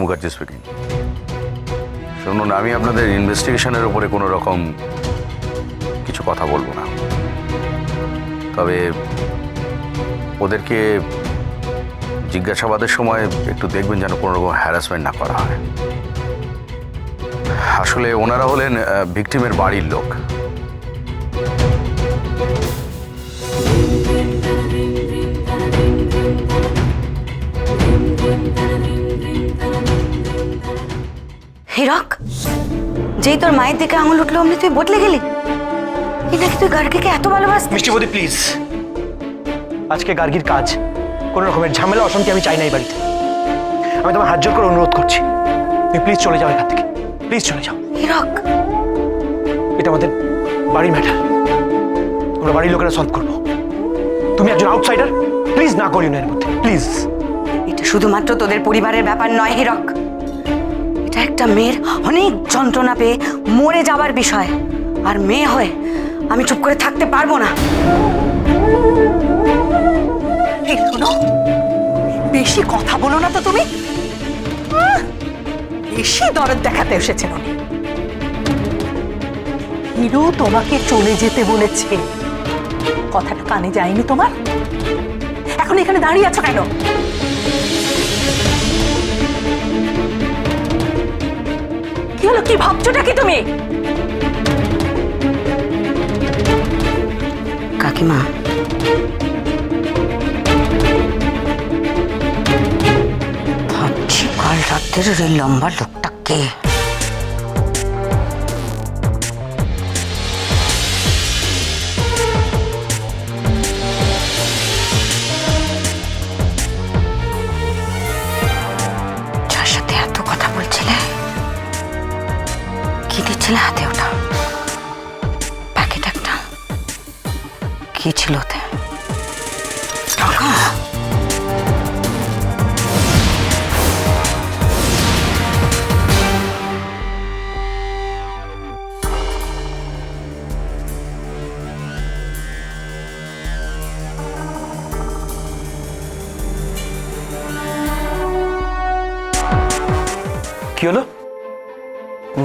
Mukherjee speaking. শুনুন, আমি আপনাদের ইনভেস্টিগেশনের উপরে কোনো রকম কিছু কথা বলবো না, তবে ওদেরকে জিজ্ঞাসাবাদের সময় একটু দেখবেন যেন কোনো রকম হ্যারাসমেন্ট না করা হয়। আসলে ওনারা হলেন ভিকটিমের বাড়ির লোক। হীরক, যেই তোর মায়ের দিকে আঙুল উঠলো অমনি তুই বদলে গেলি। এই নাকি তুই গার্গীকে এত ভালোবাসিস? মিষ্টি বৌদি প্লিজ, আজকে গার্গীর কাজ, কোনো রকমের ঝামেলা অশান্তি আমি চাই না এই বাড়িতে। আমি তোমার হাত জোর করে অনুরোধ করছি, তুমি প্লিজ চলে যাও এখান থেকে, প্লিজ চলে যাও। হীরক, এটা আমাদের বাড়ির ম্যাটার, আমরা বাড়ির লোকেরা সলভ করবো। তুমি একজন আউটসাইডার, প্লিজ না করিও না এর মধ্যে, প্লিজ। এটা শুধুমাত্র তোদের পরিবারের ব্যাপার নয় হীরক, এটা একটা মেয়ের অনেক যন্ত্রণা পেয়ে মরে যাওয়ার বিষয়। আর মেয়ে হয়ে আমি চুপ করে থাকতে পারবো না। এই শোনো, বেশি কথা বলো না তো তুমি। বেশি দরদ দেখাতে এসেছেন উনি। হিরো তোমাকে চলে যেতে বলেছে, কথাটা কানে যায়নি তোমার? এখন এখানে দাঁড়িয়ে আছো কেন? কি হলো, কি ভাবছোটা কি তুমি? কাকিমা, ভাবছি কাল রাতের এই লম্বা লোকটা কে? যার সাথে এত কথা বলছিলে, কি দিচ্ছিলে হাতে? ওটা প্যাকেট একটা, কি ছিল ওতে? টাকা? কি হলো,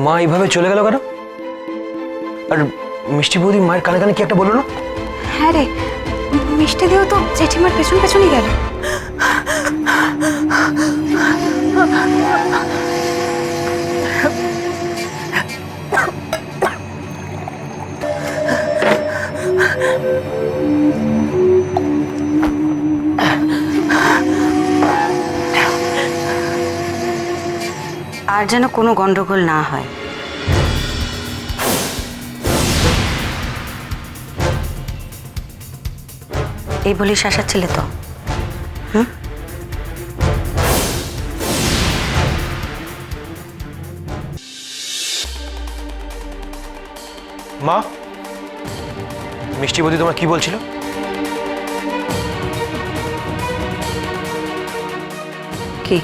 মা এইভাবে চলে গেল কেন? আর মিষ্টি বৌদি মায়ের কানে কানে কি একটা বললো না? হ্যাঁ রে, মিষ্টি দিয়েও তো জেঠিমার পেছন পেছনই গেল। আর যেন কোনো গন্ডগোল না হয়। এই বলিস আসাচ্ছিলে তো? মা, মিষ্টি বৌদি তোমার কি বলছিল? কি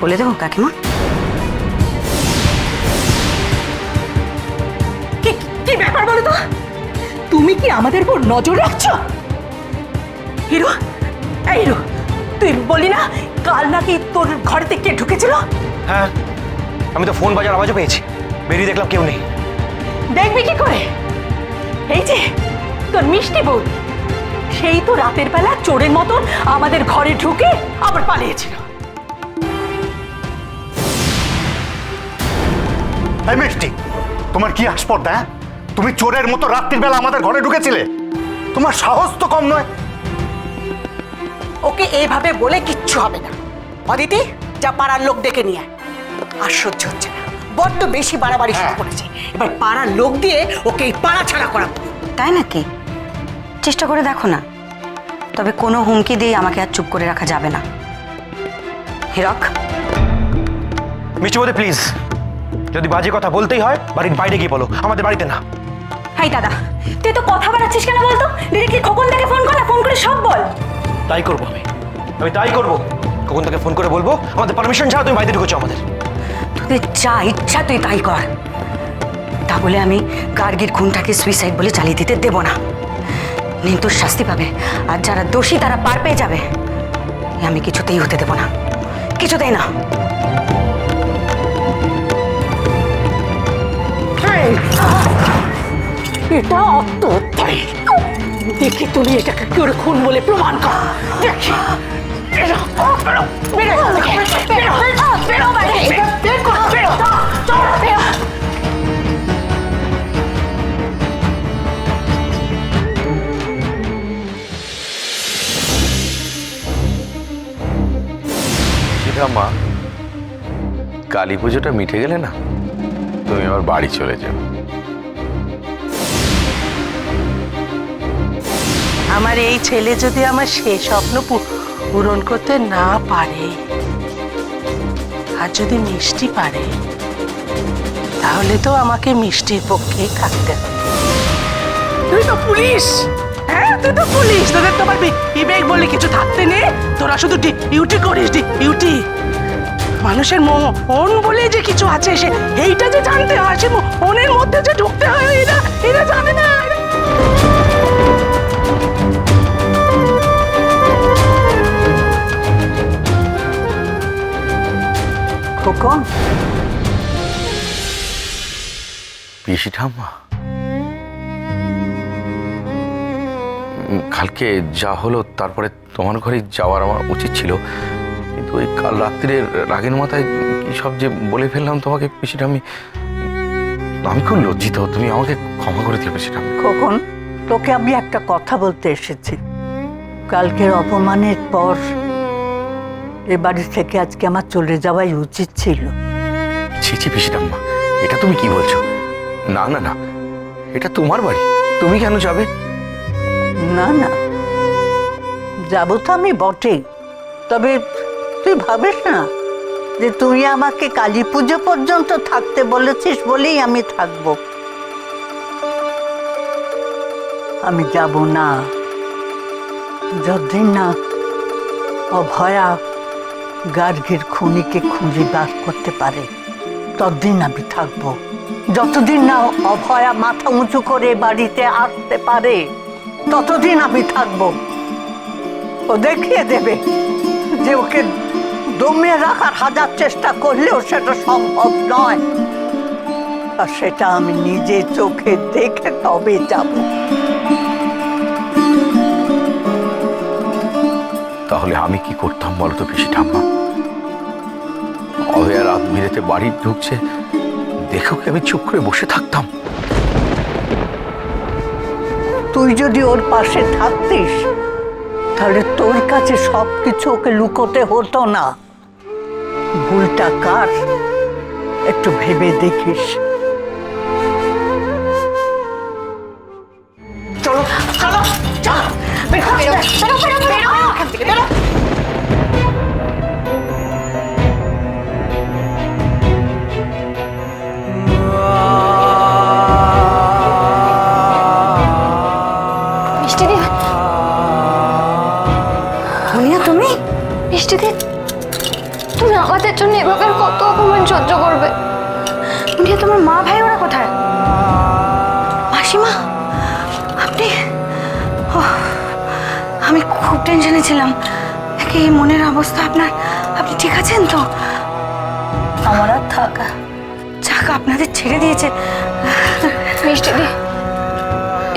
বলে দেবো কাকিমা? কি ব্যাপার বলো তো? তুমি কি আমাদের উপর নজর রাখছো? হিরো, এই হিরো, তুই বলি না কাল নাকি তোর ঘরেতে কে ঢুকেছিল? হ্যাঁ, আমি তো ফোন বাজার আওয়াজও পেয়েছি, বেরিয়ে দেখলাম কেউ নেই। দেখবি কি করে? এই যে তোর মিষ্টি বৌদি, সেই তো রাতের বেলা চোরের মতন আমাদের ঘরে ঢুকে আবার পালিয়েছিল। এই মিষ্টি, তোমার কি আসপর্দা? তুমি চোরের মতো রাত্রির বেলা আমাদের ঘরে ঢুকেছিলে? তোমার সাহস তো কম নয়। ওকে এইভাবে বলে কিচ্ছু হবে না। অদিতি, যা পাড়ার লোক ডেকে নিয়ে আয়। আর সহ্য হচ্ছে না, বড্ড বেশি বাড়াবাড়ি শুরু করেছে। এবার পাড়ার লোক দিয়ে ওকে এই পাড়া ছাড়া করাবো। তাই নাকি? চেষ্টা করে দেখো না। তবে কোনো হুমকি দিয়ে আমাকে আর চুপ করে রাখা যাবে না। হীরক, মিষ্টি বৌদি প্লিজ, যদি বাজে কথা বলতেই হয় বাড়ির বাইরে গিয়ে বলো, আমাদের বাড়িতে না। হাই দাদা, তুই তো কথা বাড়াচ্ছিস কেন বলতো? দিদি খোকন থেকে ফোন কর না, ফোন করে সব বল। তাই করবো আমি তাই করবো। কখন তাকে ফোন করে বলবো আমাদের পারমিশন ছাড়া তুমি বাইরে ঢুকেছো আমাদের। তোদের যা ইচ্ছা তুই তাই কর, তা বলে আমি গার্গীর খুনটাকে সুইসাইড বলে চালিয়ে দিতে দেব না। নির্দোষ শাস্তি পাবে, আর যারা দোষী তারা পার পেয়ে যাবে। আমি কিছুতেই হতে দেব না, কিছুতেই না। এটা আত্মহত্যাই। দেখি তুমি এটাকে কি করে খুন বলে প্রমাণ কর। দেখি বেরো, বেরো, বেরো এখান থেকে। বেরো, বেরো বাইরে। বের কর, বেরো, চল, বেরো। মা, কালী পুজোটা মিটে গেলে না তুমি আবার বাড়ি চলে যাও। আমার এই ছেলে যদি আমার সেই স্বপ্ন পূরণ করতে না পারে, আর যদি মিষ্টি পারে, তাহলে তো আমাকে মিষ্টির পক্ষেই থাকতে হবে। তুই তো পুলিশ, হ্যাঁ তুই তো পুলিশ, তোদের তোমার বিবেক বলে কিছু থাকতে নেই, তোরা শুধু ডিউটি করিস, ডিউটি। মানুষের মন বলে যে কিছু আছে, সে এইটা যে জানতে হয়, সে মনের মধ্যে যে ঢুকতে হয়, এরা জানে না। খোকন, পিসি ঠাম্মা, কালকে যা হলো তারপরে তোমার ঘরে যাওয়ার আমার উচিত ছিল, কিন্তু ওই কাল রাত্রে রাগের মাথায় কি সব যে বলে ফেললাম তোমাকে পিসি ঠাম্মি। আমি খুব লজ্জিত, তুমি আমাকে ক্ষমা করে দিও পিসি ঠাম্মি। খোকন, তোকে আমি একটা কথা বলতে এসেছি। কালকের অপমানের পর এ বাড়ি থেকে আজকে আমার চলে যাওয়াই উচিত ছিল। ছি ছি পিসি ঠাম্মা, এটা তুমি কি বলছো? না না না, এটা তোমার বাড়ি, তুমি কেন যাবে? না না, যাবো তো আমি বটেই, তবে তুই ভাবিস না যে তুই আমাকে কালী পুজো পর্যন্ত থাকতে বলেছিস বলেই আমি থাকবো। আমি যাব না যতদিন না অভয়া গার্গীর খুনিকে খুঁজে বার করতে পারে, ততদিন আমি থাকবো। যতদিন না অভয়া মাথা উঁচু করে বাড়িতে আসতে পারে, ততদিন আমি থাকবো। ও দেখিয়ে দেবে যে ওকে দমিয়ে রাখার হাজার চেষ্টা করলেও সেটা সম্ভব নয়, আর সেটা আমি নিজে চোখে দেখে তবে যাব। তাহলে আমি কি করতাম বলো তো পিসি ঠাম্মা? অভয়া রাত বিরেতে বাড়ি ঢুকছে, দেখো কি আমি চুপ করে বসে থাকতাম? তুই যদি ওর পাশে থাকতিস, তাহলে তোর কাছে সবকিছু ওকে লুকোতে হতো না। ভুলটা কার একটু ভেবে দেখিস। চলো, চলো, চলো, বেরো, বেরো, বেরো, বেরো, বেরো এখান থেকে, বেরো। মিষ্টি দি, মুনিয়া তুমি? মিষ্টি দি, তুমি আমাদের জন্য এভাবে আর কত অপমান সহ্য করবে? মুনিয়া, তোমার মা ভাই ওরা কোথায়? মাসিমা, আপনি? ওহ, আমি খুব টেনশনে ছিলাম। একে এই মনের অবস্থা আপনার, আপনি ঠিক আছেন তো? আমার আর থাকা যাক, আপনাদের ছেড়ে দিয়েছে। মিষ্টি দি,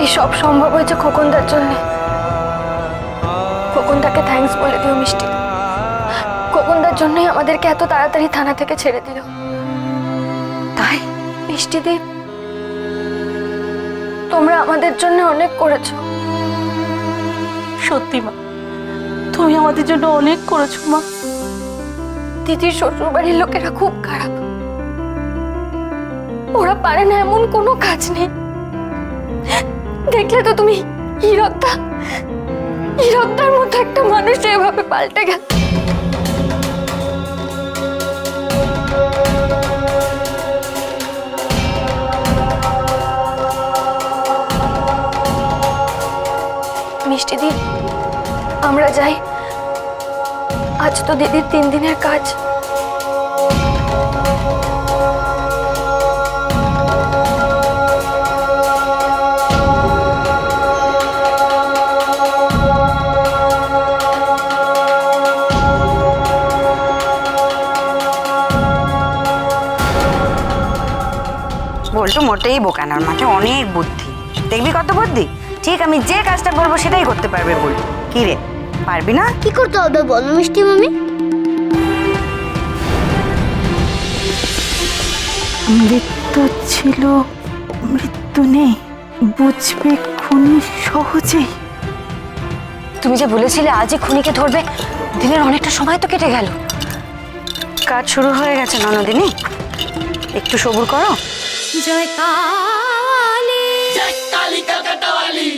এই সব সম্ভব হয়েছে খোকনদার জন্য। খোকনদাকে থ্যাঙ্কস বলে দিও মিষ্টি। খোকনদার জন্যই আমাদেরকে এত তাড়াতাড়ি থানা থেকে ছেড়ে দিল। তাই? মিষ্টি দি, তোমরা আমাদের জন্য অনেক করেছো। সত্যি মা, তুমি আমাদের জন্য অনেক করেছো মা। দিদির শ্বশুর বাড়ির লোকেরা খুব খারাপ, ওরা পারে না এমন কোনো কাজ নেই। দেখলে তো তুমি, হিরোদার মতো একটা মানুষ এভাবে পাল্টে গেল। মিষ্টি দি, আমরা যাই, আজ তো দিদির 3 দিনের কাজ। বল্টু মোটেই বোকা না, ওর মাঠে অনেক বুদ্ধি। দেখবি কত বুদ্ধি, ঠিক আমি যে কাজটা বলবো সেটাই করতে পারবে বল্টু। কি রে, পারবি না? কি করতে হবে বলো মিষ্টি মামি? মৃত্যু ছিল, মৃত্যু নেই, বুঝবে খুনি সহজেই। তুমি যে বলেছিলে আজই খুনিকে ধরবে, দিনের অনেকটা সময় তো কেটে গেল। কাজ শুরু হয়ে গেছে ননদিনী, একটু সবুর করো। জয় কালী, জয় কালী কলকাতাওয়ালি।